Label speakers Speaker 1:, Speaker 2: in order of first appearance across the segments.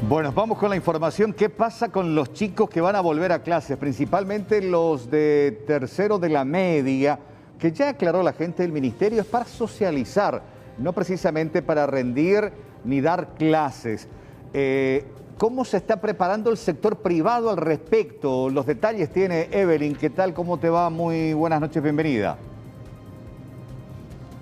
Speaker 1: Bueno, vamos con la información. ¿Qué pasa con los chicos que van a volver a clases? Principalmente los de tercero de la media, que ya aclaró la gente del ministerio, es para socializar, no precisamente para rendir ni dar clases. ¿Cómo se está preparando el sector privado al respecto? Los detalles tiene Evelyn. ¿Qué tal? ¿Cómo te va? Muy buenas noches, bienvenida.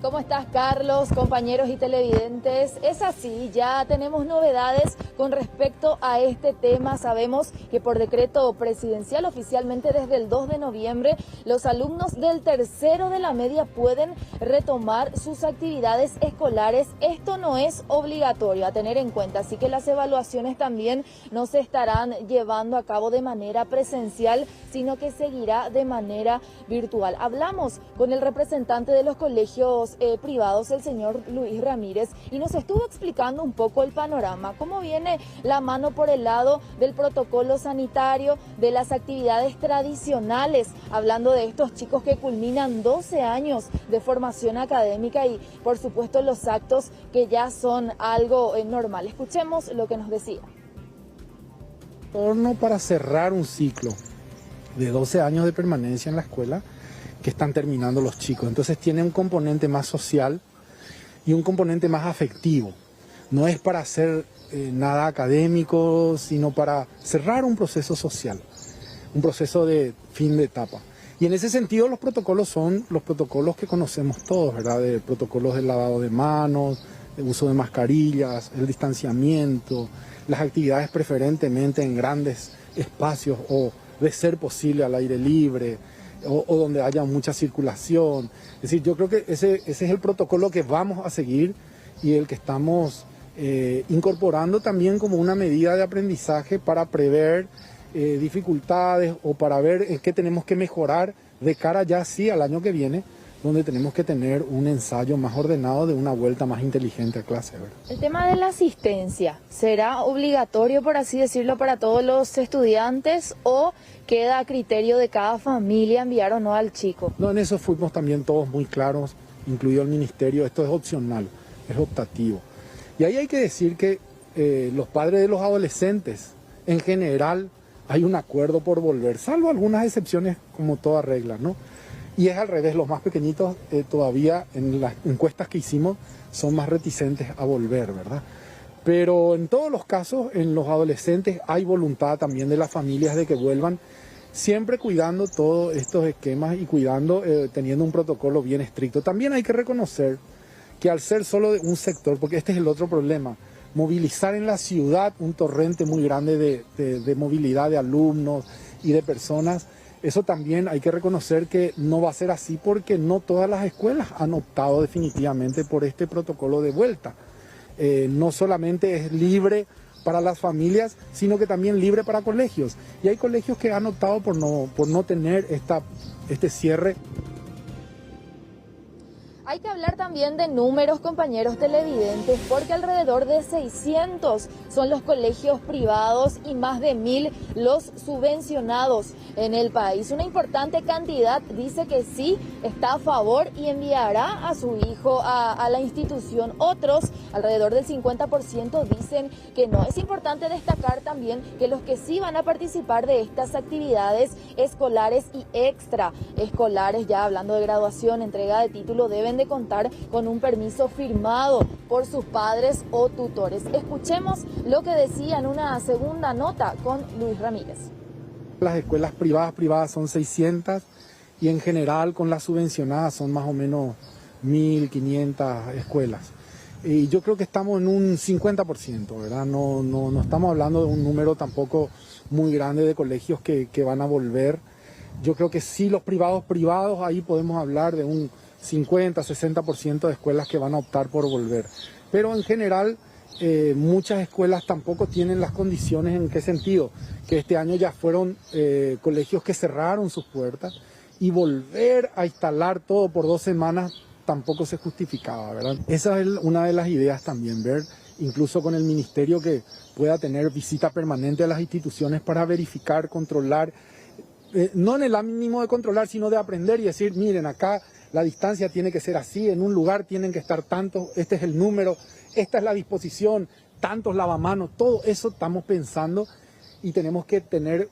Speaker 2: ¿Cómo estás, Carlos, compañeros y televidentes? Es así, ya tenemos novedades con respecto a este tema. Sabemos que por decreto presidencial, oficialmente desde el 2 de noviembre, los alumnos del tercero de la media pueden retomar sus actividades escolares. Esto no es obligatorio a tener en cuenta, así que las evaluaciones también no se estarán llevando a cabo de manera presencial, sino que seguirá de manera virtual. Hablamos con el representante de los colegios privados, el señor Luis Ramírez, y nos estuvo explicando un poco el panorama, cómo viene la mano por el lado del protocolo sanitario, de las actividades tradicionales, hablando de estos chicos que culminan 12 años de formación académica y por supuesto los actos que ya son algo normal. Escuchemos lo que nos decía.
Speaker 3: Para cerrar un ciclo de 12 años de permanencia en la escuela que están terminando los chicos. Entonces tiene un componente más social y un componente más afectivo. No es para hacer nada académico, sino para cerrar un proceso social, un proceso de fin de etapa. Y en ese sentido los protocolos son los protocolos que conocemos todos, ¿verdad? De protocolos de lavado de manos, de uso de mascarillas, el distanciamiento, las actividades preferentemente en grandes espacios o de ser posible al aire libre, o donde haya mucha circulación. Es decir, yo creo que ese es el protocolo que vamos a seguir y el que estamos incorporando también como una medida de aprendizaje para prever dificultades o para ver qué tenemos que mejorar de cara ya sí al año que viene, donde tenemos que tener un ensayo más ordenado de una vuelta más inteligente a clase, ¿verdad?
Speaker 2: El tema de la asistencia, ¿será obligatorio, por así decirlo, para todos los estudiantes o queda a criterio de cada familia enviar o no al chico?
Speaker 3: No, en eso fuimos también todos muy claros, incluido el ministerio. Esto es opcional, es optativo. Y ahí hay que decir que los padres de los adolescentes, en general, hay un acuerdo por volver, salvo algunas excepciones como toda regla, ¿no? Y es al revés, los más pequeñitos todavía en las encuestas que hicimos son más reticentes a volver, ¿verdad? Pero en todos los casos, en los adolescentes hay voluntad también de las familias de que vuelvan, siempre cuidando todos estos esquemas y cuidando, teniendo un protocolo bien estricto. También hay que reconocer que al ser solo de un sector, porque este es el otro problema, movilizar en la ciudad un torrente muy grande de movilidad de alumnos y de personas, eso también hay que reconocer que no va a ser así porque no todas las escuelas han optado definitivamente por este protocolo de vuelta. No solamente es libre para las familias, sino que también libre para colegios. Y hay colegios que han optado por no tener este cierre.
Speaker 2: Hay que hablar también de números, compañeros televidentes, porque alrededor de 600 son los colegios privados y más de 1000 los subvencionados en el país. Una importante cantidad dice que sí está a favor y enviará a su hijo a la institución. Otros, alrededor del 50%, dicen que no. Es importante destacar también que los que sí van a participar de estas actividades escolares y extraescolares, ya hablando de graduación, entrega de título, deben de contar con un permiso firmado por sus padres o tutores. Escuchemos lo que decía en una segunda nota con Luis Ramírez.
Speaker 3: Las escuelas privadas son 600 y en general con las subvencionadas son más o menos 1500 escuelas. Y yo creo que estamos en un 50%, ¿verdad? No estamos hablando de un número tampoco muy grande de colegios que van a volver. Yo creo que sí, los privados, ahí podemos hablar de un 50-60% de escuelas que van a optar por volver. Pero en general, muchas escuelas tampoco tienen las condiciones. ¿En qué sentido? Que este año ya fueron colegios que cerraron sus puertas y volver a instalar todo por 2 semanas tampoco se justificaba, ¿verdad? Esa es una de las ideas también, ver incluso con el ministerio que pueda tener visita permanente a las instituciones para verificar, controlar, no en el ánimo de controlar, sino de aprender y decir, miren, acá la distancia tiene que ser así, en un lugar tienen que estar tantos, este es el número, esta es la disposición, tantos lavamanos, todo eso estamos pensando y tenemos que tener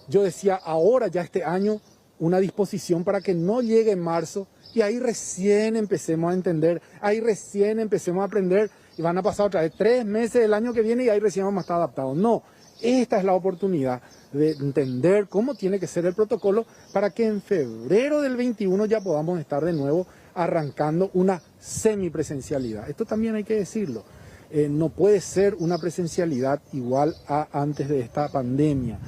Speaker 3: yo decía ahora ya este año, una disposición para que no llegue en marzo y ahí recién empecemos a entender, ahí recién empecemos a aprender y van a pasar otra vez 3 meses del año que viene y ahí recién vamos a estar adaptados. No, esta es la oportunidad de entender cómo tiene que ser el protocolo para que en febrero del 21 ya podamos estar de nuevo arrancando una semipresencialidad. Esto también hay que decirlo. No puede ser una presencialidad igual a antes de esta pandemia.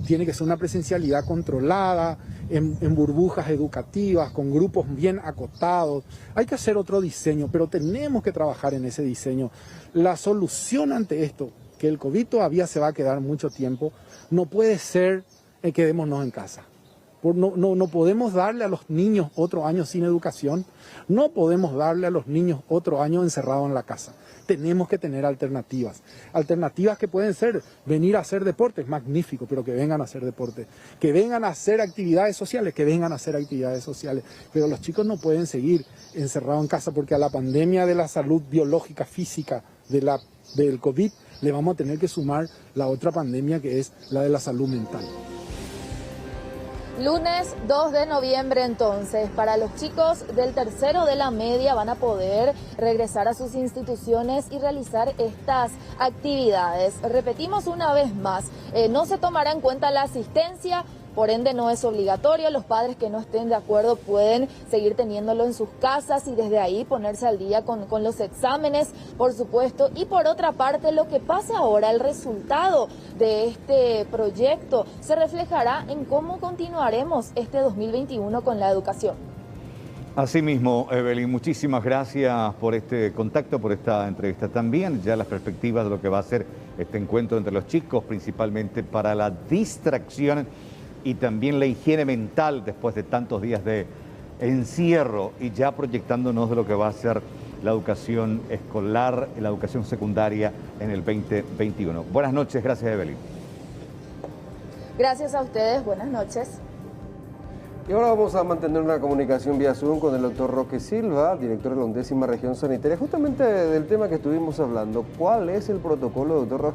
Speaker 3: Tiene que ser una presencialidad controlada, en burbujas educativas, con grupos bien acotados. Hay que hacer otro diseño, pero tenemos que trabajar en ese diseño. La solución ante esto, que el COVID todavía se va a quedar mucho tiempo, no puede ser quedémonos en casa. No podemos darle a los niños otro año sin educación, no podemos darle a los niños otro año encerrados en la casa. Tenemos que tener alternativas. Alternativas que pueden ser venir a hacer deportes, magnífico, pero que vengan a hacer deportes. Que vengan a hacer actividades sociales, que vengan a hacer actividades sociales. Pero los chicos no pueden seguir encerrados en casa porque a la pandemia de la salud biológica, física, del COVID, le vamos a tener que sumar la otra pandemia que es la de la salud mental.
Speaker 2: Lunes 2 de noviembre entonces, para los chicos del tercero de la media van a poder regresar a sus instituciones y realizar estas actividades. Repetimos una vez más, no se tomará en cuenta la asistencia, por ende no es obligatorio, los padres que no estén de acuerdo pueden seguir teniéndolo en sus casas y desde ahí ponerse al día con los exámenes, por supuesto. Y por otra parte, lo que pasa ahora, el resultado de este proyecto se reflejará en cómo continuaremos este 2021 con la educación.
Speaker 1: Asimismo, Evelyn, muchísimas gracias por este contacto, por esta entrevista. También ya las perspectivas de lo que va a ser este encuentro entre los chicos, principalmente para la distracción y también la higiene mental después de tantos días de encierro y ya proyectándonos de lo que va a ser la educación escolar, la educación secundaria en el 2021. Buenas noches, gracias Evelyn.
Speaker 2: Gracias a ustedes, buenas noches.
Speaker 4: Y ahora vamos a mantener una comunicación vía Zoom con el doctor Roque Silva, director de la 11ª Región Sanitaria, justamente del tema que estuvimos hablando. ¿Cuál es el protocolo, doctor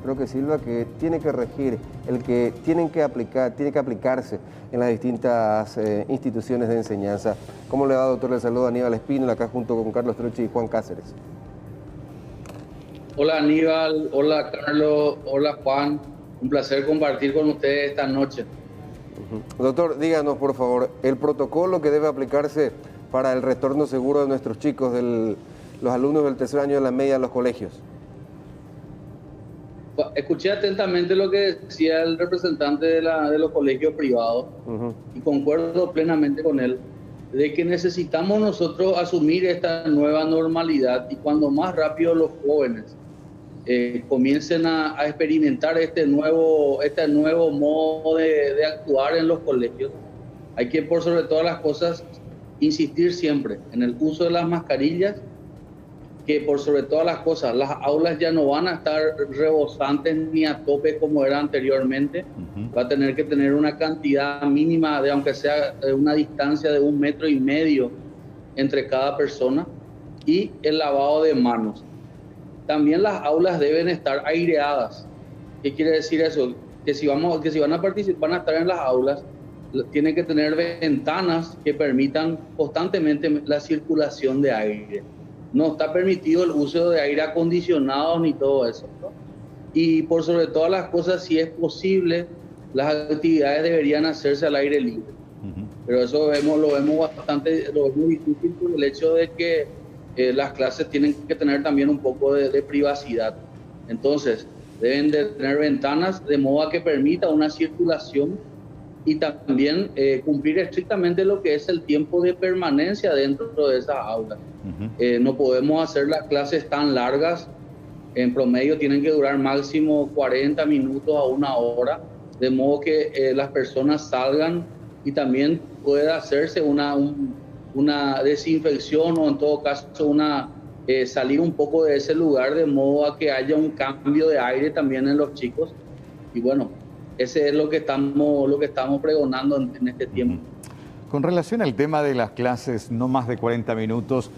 Speaker 4: Roque Silva, que tiene que regir, el que tiene que aplicarse en las distintas instituciones de enseñanza? ¿Cómo le va, doctor? Le saludo a Aníbal Espínola, acá junto con Carlos Trochi y Juan Cáceres.
Speaker 5: Hola Aníbal, hola Carlos, hola Juan. Un placer compartir con ustedes esta noche.
Speaker 4: Doctor, díganos por favor, el protocolo que debe aplicarse para el retorno seguro de nuestros chicos, los alumnos del tercer año de la media a los colegios.
Speaker 5: Escuché atentamente lo que decía el representante de los colegios privados y concuerdo plenamente con él, de que necesitamos nosotros asumir esta nueva normalidad y cuando más rápido los jóvenes comiencen a experimentar este nuevo modo de actuar en los colegios, hay que por sobre todas las cosas insistir siempre en el uso de las mascarillas, que por sobre todas las cosas las aulas ya no van a estar rebosantes ni a tope como era anteriormente. Va a tener que tener una cantidad mínima de, aunque sea una distancia de 1,5 metros entre cada persona, y el lavado de manos. También las aulas deben estar aireadas. ¿Qué quiere decir eso? Que si van a participar, van a estar en las aulas, tienen que tener ventanas que permitan constantemente la circulación de aire. No está permitido el uso de aire acondicionado ni todo eso, ¿no? Y por sobre todas las cosas, si es posible, las actividades deberían hacerse al aire libre. Pero eso lo vemos difícil por el hecho de que las clases tienen que tener también un poco de privacidad. Entonces, deben de tener ventanas de modo a que permita una circulación y también cumplir estrictamente lo que es el tiempo de permanencia dentro de esas aulas. No podemos hacer las clases tan largas, en promedio tienen que durar máximo 40 minutos a 1 hora, de modo que las personas salgan y también pueda hacerse una desinfección o en todo caso salir un poco de ese lugar de modo a que haya un cambio de aire también en los chicos. Y bueno, ese es lo que estamos pregonando en este tiempo.
Speaker 1: Con relación al tema de las clases, no más de 40 minutos,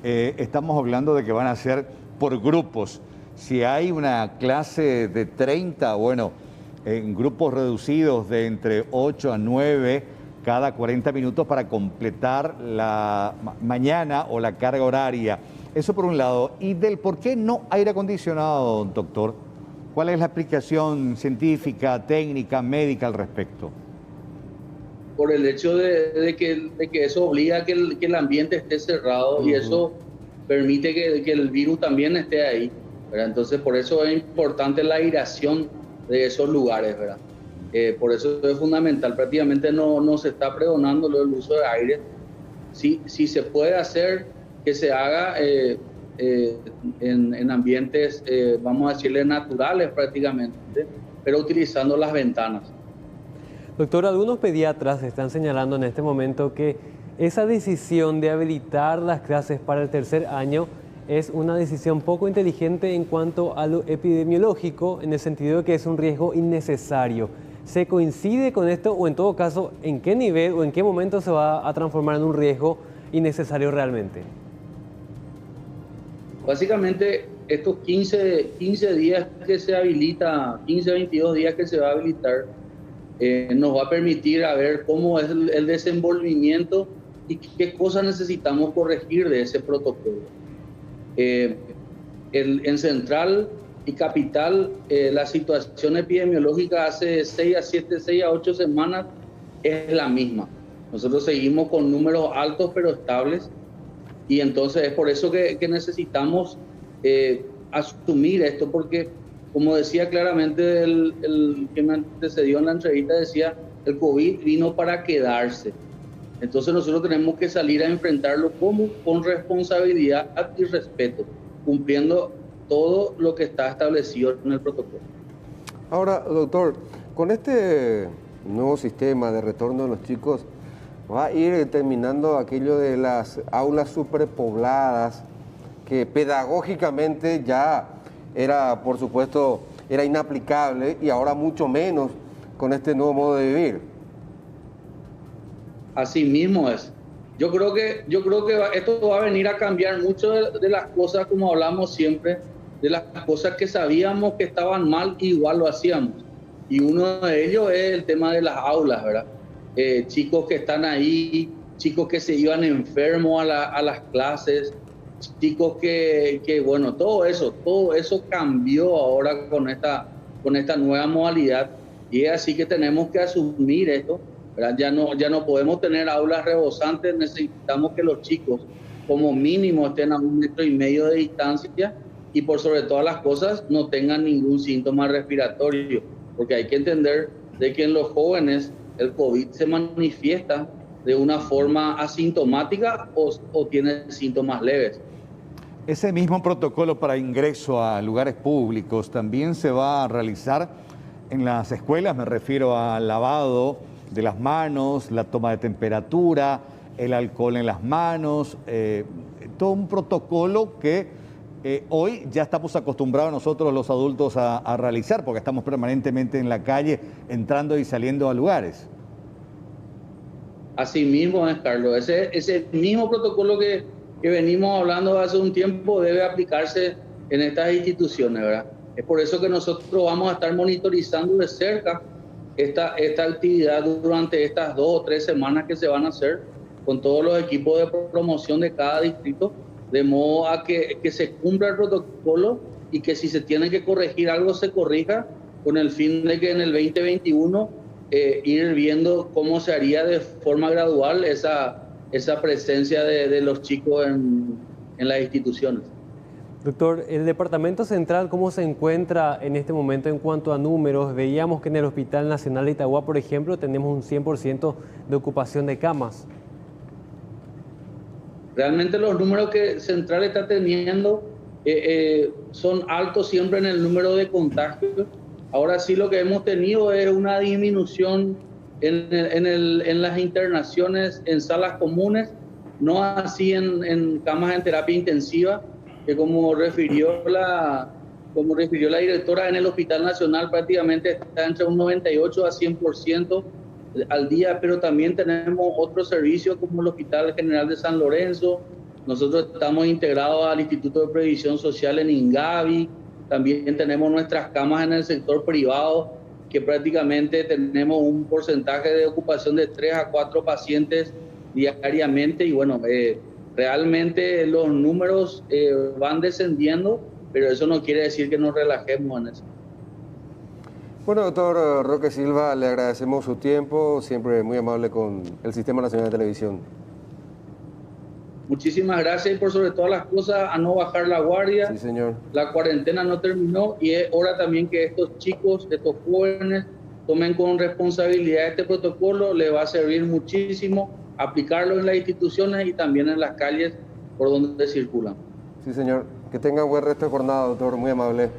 Speaker 1: estamos hablando de que van a ser por grupos. Si hay una clase de 30, bueno, en grupos reducidos de entre 8 a 9 cada 40 minutos para completar la mañana o la carga horaria. Eso por un lado. Y del por qué no aire acondicionado, doctor. ¿Cuál es la explicación científica, técnica, médica al respecto?
Speaker 5: Por el hecho de que eso obliga a que el ambiente esté cerrado y eso permite que el virus también esté ahí, ¿verdad? Entonces, por eso es importante la aireación de esos lugares, ¿verdad? Por eso es fundamental. Prácticamente no se está pregonando el uso de aire. Si se puede hacer, que se haga en ambientes, vamos a decirle, naturales prácticamente, pero utilizando las ventanas.
Speaker 6: Doctor, algunos pediatras están señalando en este momento que esa decisión de habilitar las clases para el tercer año es una decisión poco inteligente en cuanto a lo epidemiológico, en el sentido de que es un riesgo innecesario. ¿Se coincide con esto o en todo caso, en qué nivel o en qué momento se va a transformar en un riesgo innecesario realmente?
Speaker 5: Básicamente, estos 15 días que se habilita, 15, 22 días que se va a habilitar, nos va a permitir a ver cómo es el desenvolvimiento y qué cosas necesitamos corregir de ese protocolo. En Central y Capital, la situación epidemiológica hace 6 a 8 semanas es la misma. Nosotros seguimos con números altos pero estables, y entonces es por eso que necesitamos asumir esto, porque como decía claramente el que me antecedió en la entrevista, decía, el COVID vino para quedarse. Entonces nosotros tenemos que salir a enfrentarlo con responsabilidad y respeto, cumpliendo todo lo que está establecido en el protocolo.
Speaker 4: Ahora, doctor, con este nuevo sistema de retorno de los chicos, va a ir terminando aquello de las aulas superpobladas, que pedagógicamente ya era, por supuesto, era inaplicable, y ahora mucho menos con este nuevo modo de vivir.
Speaker 5: Así mismo es. Yo creo que esto va a venir a cambiar mucho de las cosas, como hablamos siempre, de las cosas que sabíamos que estaban mal, igual lo hacíamos. Y uno de ellos es el tema de las aulas, ¿verdad? Chicos que están ahí, chicos que se iban enfermos a las clases, chicos que bueno, todo eso cambió ahora con esta nueva modalidad, y es así que tenemos que asumir esto, ¿verdad? Ya no podemos tener aulas rebosantes, necesitamos que los chicos como mínimo estén a 1,5 metros de distancia y por sobre todas las cosas no tengan ningún síntoma respiratorio, porque hay que entender de que en los jóvenes el COVID se manifiesta de una forma asintomática o tiene síntomas leves.
Speaker 1: Ese mismo protocolo para ingreso a lugares públicos también se va a realizar en las escuelas, me refiero al lavado de las manos, la toma de temperatura, el alcohol en las manos, todo un protocolo que hoy ya estamos acostumbrados nosotros los adultos a realizar, porque estamos permanentemente en la calle, entrando y saliendo a lugares.
Speaker 5: Así mismo es, Carlos. Ese mismo protocolo que venimos hablando hace un tiempo debe aplicarse en estas instituciones, ¿verdad? Es por eso que nosotros vamos a estar monitorizando de cerca esta actividad durante estas 2 o 3 semanas que se van a hacer con todos los equipos de promoción de cada distrito, de modo a que se cumpla el protocolo y que si se tiene que corregir algo se corrija, con el fin de que en el 2021 ir viendo cómo se haría de forma gradual esa presencia de los chicos en las instituciones.
Speaker 6: Doctor, ¿el Departamento Central cómo se encuentra en este momento en cuanto a números? Veíamos que en el Hospital Nacional de Itagua, por ejemplo, tenemos un 100% de ocupación de camas.
Speaker 5: Realmente los números que Central está teniendo son altos siempre en el número de contagios. Ahora sí lo que hemos tenido es una disminución en las internaciones en salas comunes, no así en camas en terapia intensiva, que como refirió la directora, en el Hospital Nacional prácticamente está entre un 98 a 100% al día, pero también tenemos otros servicios como el Hospital General de San Lorenzo, Nosotros estamos integrados al Instituto de Previsión Social en Ingavi, también tenemos nuestras camas en el sector privado, que prácticamente tenemos un porcentaje de ocupación de 3 a 4 pacientes diariamente y bueno, realmente los números van descendiendo, pero eso no quiere decir que nos relajemos en eso.
Speaker 4: Bueno, doctor Roque Silva, le agradecemos su tiempo, siempre muy amable con el Sistema Nacional de Televisión.
Speaker 5: Muchísimas gracias y por sobre todas las cosas a no bajar la guardia.
Speaker 4: Sí, señor.
Speaker 5: La cuarentena no terminó y es hora también que estos chicos, estos jóvenes, tomen con responsabilidad este protocolo. Les va a servir muchísimo aplicarlo en las instituciones y también en las calles por donde circulan.
Speaker 4: Sí, señor. Que tenga buen resto de jornada, doctor. Muy amable.